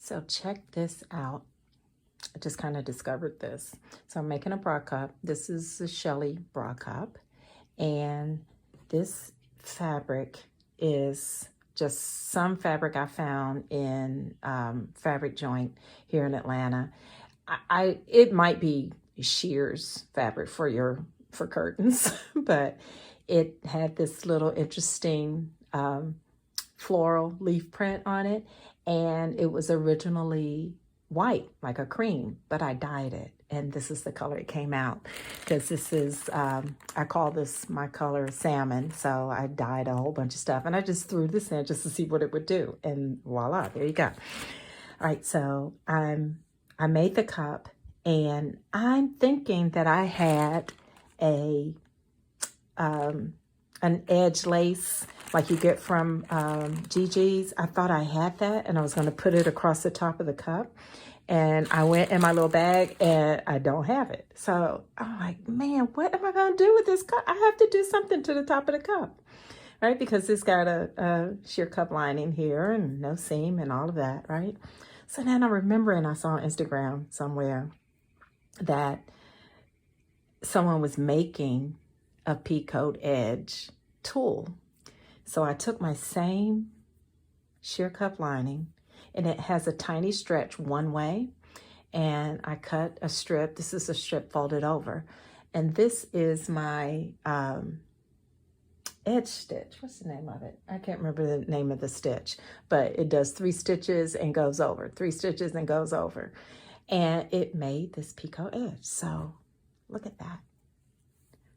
So check this out. I just kind of discovered this. So I'm making a bra cup. This is the Shelly bra cup. And this fabric is just some fabric I found in Fabric Joint here in Atlanta. It might be shears fabric for curtains, but it had this little interesting floral leaf print on it, and it was originally white, like a cream, but I dyed it, and this is the color it came out, because this is, I call this my color salmon, so I dyed a whole bunch of stuff, and I just threw this in just to see what it would do, and voila, there you go. All right, so I made the cup, and I'm thinking that I had an edge lace like you get from Gigi's. I thought I had that, and I was going to put it across the top of the cup. And I went in my little bag, and I don't have it. So I'm like, man, what am I going to do with this cup? I have to do something to the top of the cup, right? Because it's got a sheer cup lining here and no seam and all of that, right? So then I'm remembering I saw on Instagram somewhere that someone was making a Scalloped Edge tool. So I took my same sheer cup lining, and it has a tiny stretch one way, and I cut a strip. This is a strip folded over, and this is my edge stitch. What's the name of it? I can't remember the name of the stitch, but it does 3 stitches and goes over, 3 stitches and goes over, and it made this Scalloped Edge. So look at that.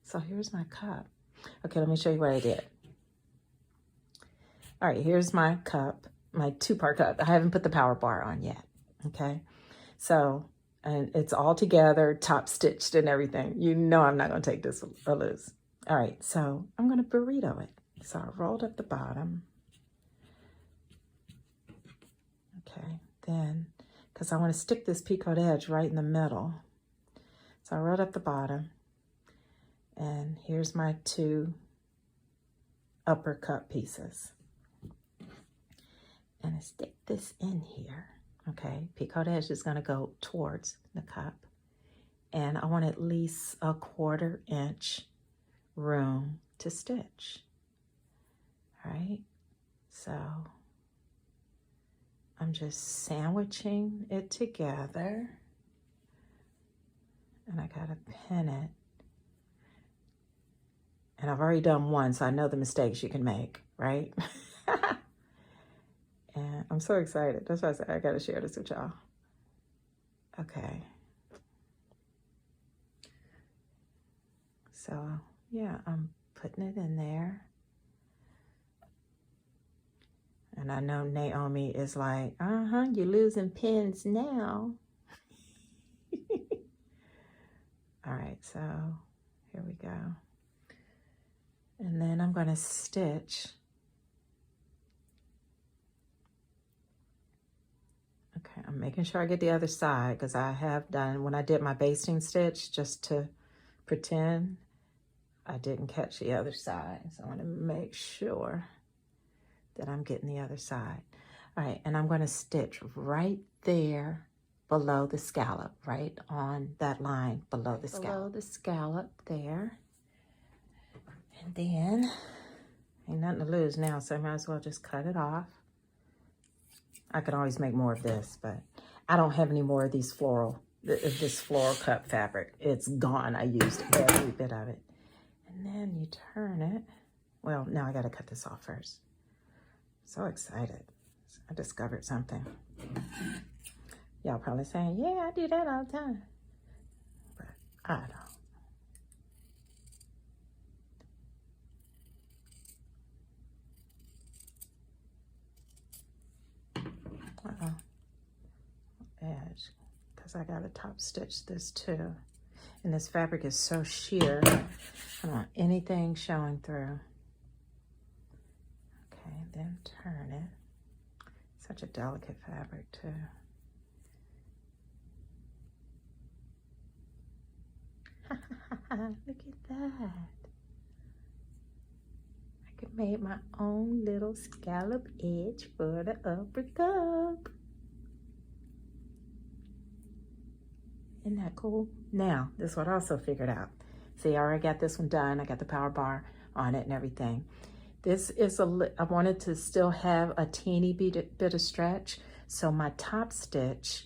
So here's my cup. Okay, let me show you what I did. All right, here's my cup, my 2-part cup. I haven't put the power bar on yet, okay? So, and it's all together, top stitched and everything. You know I'm not gonna take this loose. All right, so I'm gonna burrito it. So I rolled up the bottom. Okay, then, because I wanna stick this Scalloped Edge right in the middle. So I rolled up the bottom, and here's my 2 upper cup pieces. And I stick this in here, okay? Scalloped Edge is gonna go towards the cup. And I want at least a 1/4 inch room to stitch, all right? So I'm just sandwiching it together, and I gotta pin it. And I've already done one, so I know the mistakes you can make, right? And I'm so excited. That's why I said I gotta share this with y'all. Okay. So yeah, I'm putting it in there. And I know Naomi is like, you're losing pins now. All right, so here we go. And then I'm gonna stitch. Okay, I'm making sure I get the other side, because I have done, when I did my basting stitch, just to pretend, I didn't catch the other side. So I want to make sure that I'm getting the other side. All right, and I'm going to stitch right there below the scallop, right on that line below the scallop. Below the scallop there. And then, ain't nothing to lose now, so I might as well just cut it off. I could always make more of this, but I don't have any more of these this floral cup fabric. It's gone. I used every bit of it. And then you turn it. Well, now I got to cut this off first. So excited. I discovered something. Y'all probably saying, yeah, I do that all the time. But I don't. Edge, because I got to top stitch this too, and this fabric is so sheer, I don't want anything showing through. Okay, then turn it. Such a delicate fabric too. Look at that. I could make my own little scallop edge for the upper cup. Isn't that cool? Now, this is what I also figured out. See, I already got this one done. I got the power bar on it and everything. This is I wanted to still have a teeny bit of stretch. So my top stitch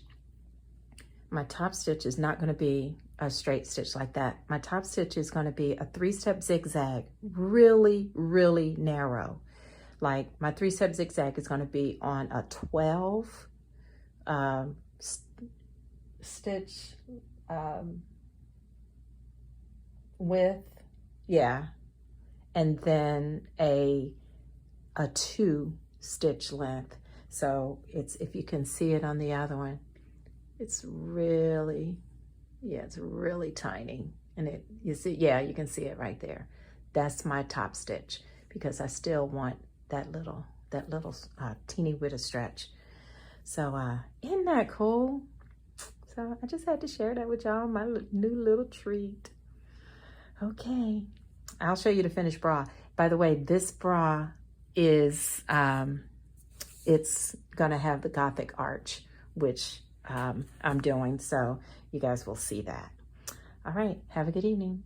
is not going to be a straight stitch like that. My top stitch is going to be a 3-step zigzag, really, really narrow. Like my 3-step zigzag is going to be on a 12 stitch width, yeah, and then a 2 stitch length. So it's, if you can see it on the other one, it's really, yeah, it's really tiny. And you see, yeah, you can see it right there. That's my top stitch, because I still want that little teeny bit of stretch. So isn't that cool? So I just had to share that with y'all, my new little treat. Okay, I'll show you the finished bra. By the way, this bra is, it's gonna have the Gothic arch, which I'm doing, so you guys will see that. All right, have a good evening.